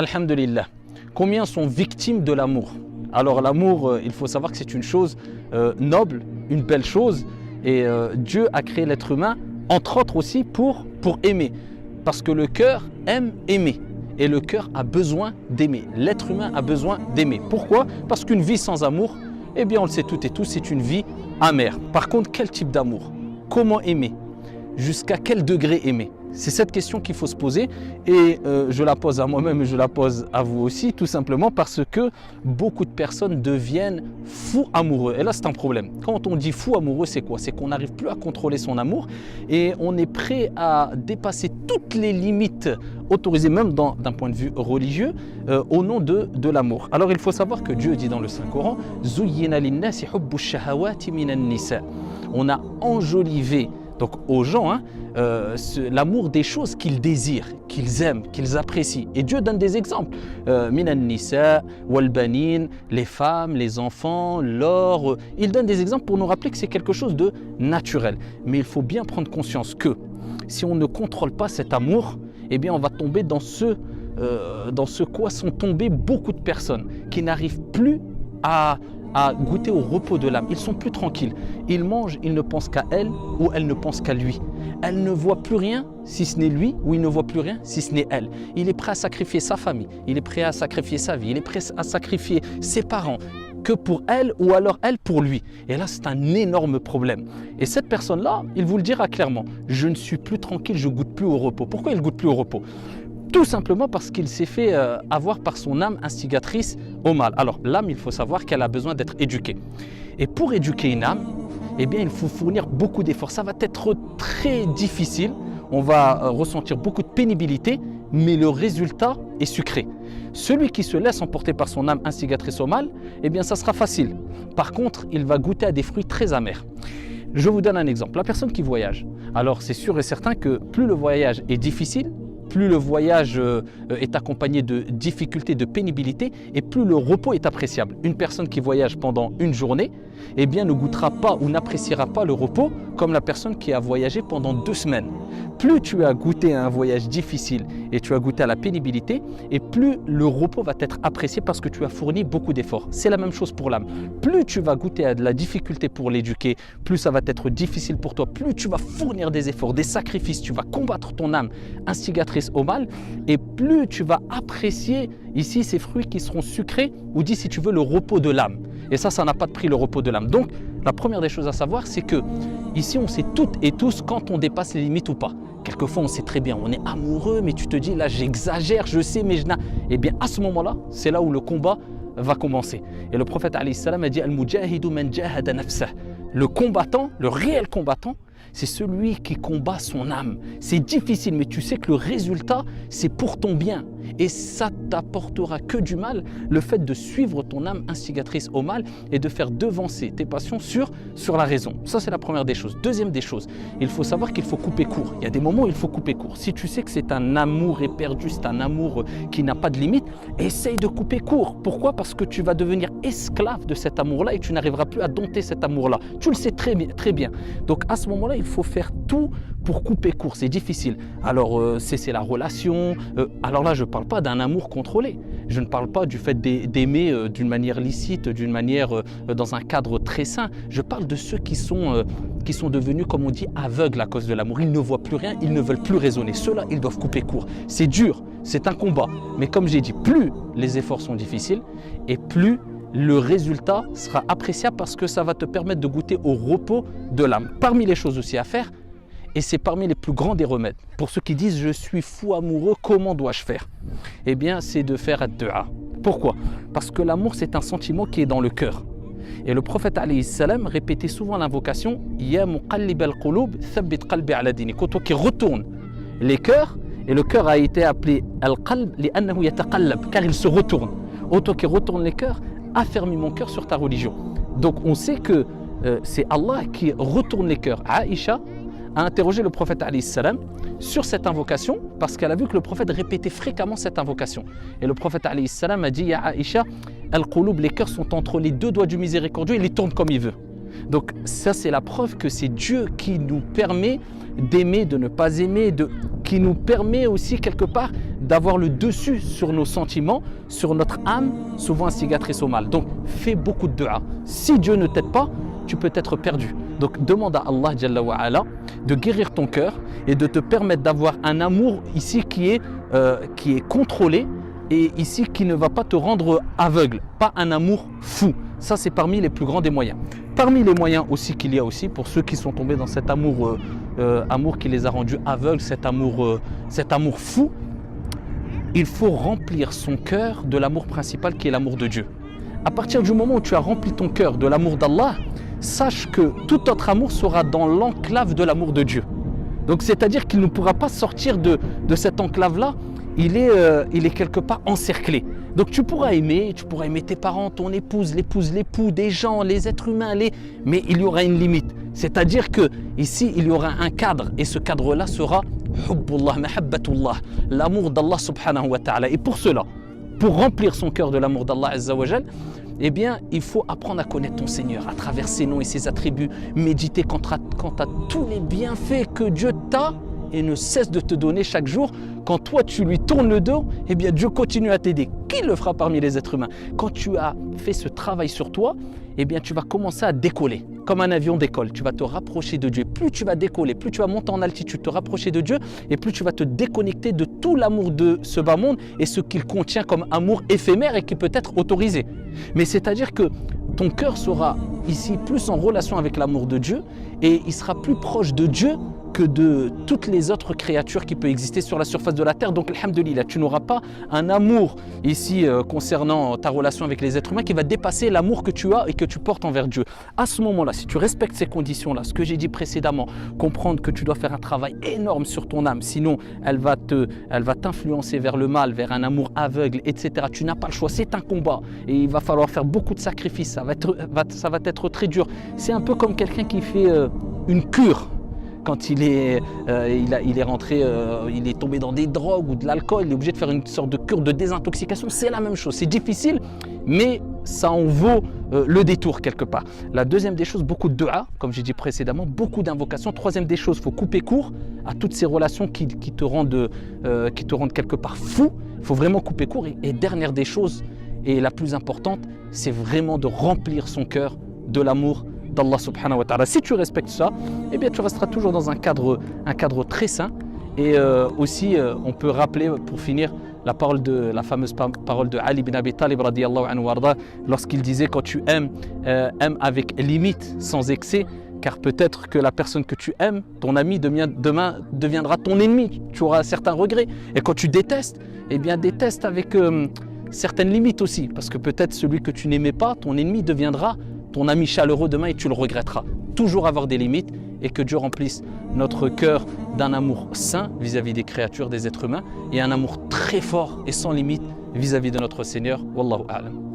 Alhamdulillah. Combien sont victimes de l'amour? Alors l'amour, il faut savoir que c'est une chose noble, une belle chose. Et Dieu a créé l'être humain, entre autres aussi, pour aimer. Parce que le cœur aime aimer. Et le cœur a besoin d'aimer. L'être humain a besoin d'aimer. Pourquoi? Parce qu'une vie sans amour, eh bien on le sait toutes et tous, c'est une vie amère. Par contre, quel type d'amour? Comment aimer? Jusqu'à quel degré aimer? C'est cette question qu'il faut se poser et je la pose à moi-même et je la pose à vous aussi, tout simplement parce que beaucoup de personnes deviennent fous amoureux. Et là, c'est un problème. Quand on dit fou amoureux, c'est quoi? C'est qu'on n'arrive plus à contrôler son amour et on est prêt à dépasser toutes les limites autorisées, même d'un point de vue religieux, au nom de l'amour. Alors, il faut savoir que Dieu dit dans le Saint-Coran « Zuyyina linnasi hubbu shahawati minan nisa » On a enjolivé donc aux gens, l'amour des choses qu'ils désirent, qu'ils aiment, qu'ils apprécient. Et Dieu donne des exemples. Minan nisa, wal banin, les femmes, les enfants, l'or. Il donne des exemples pour nous rappeler que c'est quelque chose de naturel. Mais il faut bien prendre conscience que si on ne contrôle pas cet amour, eh bien on va tomber dans ce quoi sont tombées beaucoup de personnes qui n'arrivent plus à goûter au repos de l'âme. Ils sont plus tranquilles. Ils mangent, ils ne pensent qu'à elle ou elle ne pense qu'à lui. Elle ne voit plus rien si ce n'est lui ou il ne voit plus rien si ce n'est elle. Il est prêt à sacrifier sa famille, il est prêt à sacrifier sa vie, il est prêt à sacrifier ses parents que pour elle ou alors elle pour lui. Et là, c'est un énorme problème. Et cette personne-là, il vous le dira clairement, je ne suis plus tranquille, je ne goûte plus au repos. Pourquoi il ne goûte plus au repos? Tout simplement parce qu'il s'est fait avoir par son âme instigatrice au mal. Alors l'âme, il faut savoir qu'elle a besoin d'être éduquée. Et pour éduquer une âme, eh bien, il faut fournir beaucoup d'efforts. Ça va être très difficile, on va ressentir beaucoup de pénibilité, mais le résultat est sucré. Celui qui se laisse emporter par son âme instigatrice au mal, eh bien ça sera facile. Par contre, il va goûter à des fruits très amers. Je vous donne un exemple. La personne qui voyage, alors c'est sûr et certain que plus le voyage est difficile, plus le voyage est accompagné de difficultés, de pénibilité, et plus le repos est appréciable. Une personne qui voyage pendant une journée, eh bien, ne goûtera pas ou n'appréciera pas le repos comme la personne qui a voyagé pendant 2 semaines. Plus tu as goûté à un voyage difficile et tu as goûté à la pénibilité, et plus le repos va être apprécié parce que tu as fourni beaucoup d'efforts. C'est la même chose pour l'âme. Plus tu vas goûter à de la difficulté pour l'éduquer, plus ça va être difficile pour toi, plus tu vas fournir des efforts, des sacrifices, tu vas combattre ton âme instigatrice au mal, et plus tu vas apprécier ici ces fruits qui seront sucrés, ou dit si tu veux le repos de l'âme. Et ça n'a pas de prix, le repos de l'âme. Donc la première des choses à savoir, c'est que ici on sait toutes et tous quand on dépasse les limites ou pas. Quelquefois on sait très bien, on est amoureux, mais tu te dis là j'exagère, je sais, mais je n'ai. Eh bien à ce moment-là, c'est là où le combat va commencer. Et le prophète alayhi salam a dit Al-mujahidu man jahada nafsah. Le combattant, le réel combattant, c'est celui qui combat son âme. C'est difficile, mais tu sais que le résultat, c'est pour ton bien. Et ça t'apportera que du mal, le fait de suivre ton âme instigatrice au mal et de faire devancer tes passions sur la raison. Ça, c'est la première des choses. Deuxième des choses, il faut savoir qu'il faut couper court. Il y a des moments où il faut couper court. Si tu sais que c'est un amour éperdu, c'est un amour qui n'a pas de limite, essaye de couper court. Pourquoi? Parce que tu vas devenir esclave de cet amour-là et tu n'arriveras plus à dompter cet amour-là. Tu le sais très bien. Donc à ce moment-là, il faut faire tout pour couper court. C'est difficile. Alors cesser la relation. Alors là, je ne parle pas d'un amour contrôlé. Je ne parle pas du fait d'aimer d'une manière licite, d'une manière dans un cadre très sain. Je parle de ceux qui sont devenus, comme on dit, aveugles à cause de l'amour. Ils ne voient plus rien, ils ne veulent plus raisonner. Ceux-là, ils doivent couper court. C'est dur, c'est un combat. Mais comme j'ai dit, plus les efforts sont difficiles et plus le résultat sera appréciable parce que ça va te permettre de goûter au repos de l'âme. Parmi les choses aussi à faire, et c'est parmi les plus grands des remèdes, pour ceux qui disent « je suis fou amoureux, comment dois-je faire ?» Eh bien, c'est de faire ad-du'a. Pourquoi? Parce que l'amour, c'est un sentiment qui est dans le cœur. Et le prophète alayhi salam répétait souvent l'invocation « Ya muqallib al-qulub, thabbit qalbi ala dinik » toi qui retourne les cœurs, et le cœur a été appelé al-qalb li'annahu yataqallab, car il se retourne. Toi qui retourne les cœurs, affermis mon cœur sur ta religion. Donc on sait que c'est Allah qui retourne les cœurs. Aïcha a interrogé le prophète alayhi salam sur cette invocation parce qu'elle a vu que le prophète répétait fréquemment cette invocation. Et le prophète alayhi salam a dit Ya Aïcha, al-qulub, les cœurs sont entre les 2 doigts du miséricordieux, il les tourne comme il veut. Donc ça, c'est la preuve que c'est Dieu qui nous permet d'aimer, de ne pas aimer, qui nous permet aussi quelque part d'avoir le dessus sur nos sentiments, sur notre âme, souvent cicatrice au mal. Donc fais beaucoup de dua. Si Dieu ne t'aide pas, tu peux être perdu. Donc demande à Allah Jalla wa Ala de guérir ton cœur et de te permettre d'avoir un amour ici qui est contrôlé et ici qui ne va pas te rendre aveugle, pas un amour fou. Ça c'est parmi les plus grands des moyens. Parmi les moyens aussi qu'il y a aussi pour ceux qui sont tombés dans cet amour, amour qui les a rendus aveugles, cet amour fou, il faut remplir son cœur de l'amour principal qui est l'amour de Dieu. À partir du moment où tu as rempli ton cœur de l'amour d'Allah, sache que tout autre amour sera dans l'enclave de l'amour de Dieu. Donc c'est-à-dire qu'il ne pourra pas sortir de cette enclave-là, il est quelque part encerclé. Donc tu pourras aimer tes parents, ton épouse, l'époux, des gens, les êtres humains, mais il y aura une limite. C'est-à-dire que ici il y aura un cadre et ce cadre-là sera Hubbullah, Mahabbatullah, l'amour d'Allah subhanahu wa ta'ala. Et pour cela, pour remplir son cœur de l'amour d'Allah azza wa jal, eh bien, il faut apprendre à connaître ton Seigneur à travers ses noms et ses attributs, méditer quant à tous les bienfaits que Dieu t'a et ne cesse de te donner chaque jour. Quand toi tu lui tournes le dos, eh bien Dieu continue à t'aider. Qui le fera parmi les êtres humains? Quand tu as fait ce travail sur toi, eh bien tu vas commencer à décoller. Comme un avion décolle, tu vas te rapprocher de Dieu. Plus tu vas décoller, plus tu vas monter en altitude, te rapprocher de Dieu, et plus tu vas te déconnecter de tout l'amour de ce bas monde et ce qu'il contient comme amour éphémère et qui peut être autorisé. Mais c'est-à-dire que ton cœur sera ici plus en relation avec l'amour de Dieu et il sera plus proche de Dieu que de toutes les autres créatures qui peuvent exister sur la surface de la terre. Donc, alhamdoulilah, tu n'auras pas un amour ici concernant ta relation avec les êtres humains qui va dépasser l'amour que tu as et que tu portes envers Dieu. À ce moment-là, si tu respectes ces conditions-là, ce que j'ai dit précédemment, comprendre que tu dois faire un travail énorme sur ton âme, sinon elle va t'influencer vers le mal, vers un amour aveugle, etc. Tu n'as pas le choix, c'est un combat et il va falloir faire beaucoup de sacrifices, ça va être très dur. C'est un peu comme quelqu'un qui fait une cure. Quand il est rentré, il est tombé dans des drogues ou de l'alcool, il est obligé de faire une sorte de cure de désintoxication. C'est la même chose, c'est difficile, mais ça en vaut le détour quelque part. La deuxième des choses, beaucoup de dua, comme j'ai dit précédemment, beaucoup d'invocations. Troisième des choses, il faut couper court à toutes ces relations qui te rendent quelque part fou. Il faut vraiment couper court. Et dernière des choses, et la plus importante, c'est vraiment de remplir son cœur de l'amour d'Allah subhanahu wa ta'ala. Si tu respectes ça, eh bien tu resteras toujours dans un cadre très sain. Et aussi, on peut rappeler pour finir la fameuse parole de Ali ibn Abi Talib radiyallahu anhu warda, lorsqu'il disait quand tu aimes, aime avec limite, sans excès, car peut-être que la personne que tu aimes, ton ami, demain deviendra ton ennemi. Tu auras certains regrets. Et quand tu détestes, eh bien déteste avec certaines limites aussi, parce que peut-être celui que tu n'aimais pas, ton ennemi deviendra ton ami chaleureux demain et tu le regretteras. Toujours avoir des limites et que Dieu remplisse notre cœur d'un amour sain vis-à-vis des créatures, des êtres humains et un amour très fort et sans limite vis-à-vis de notre Seigneur. Wallahu a'lam.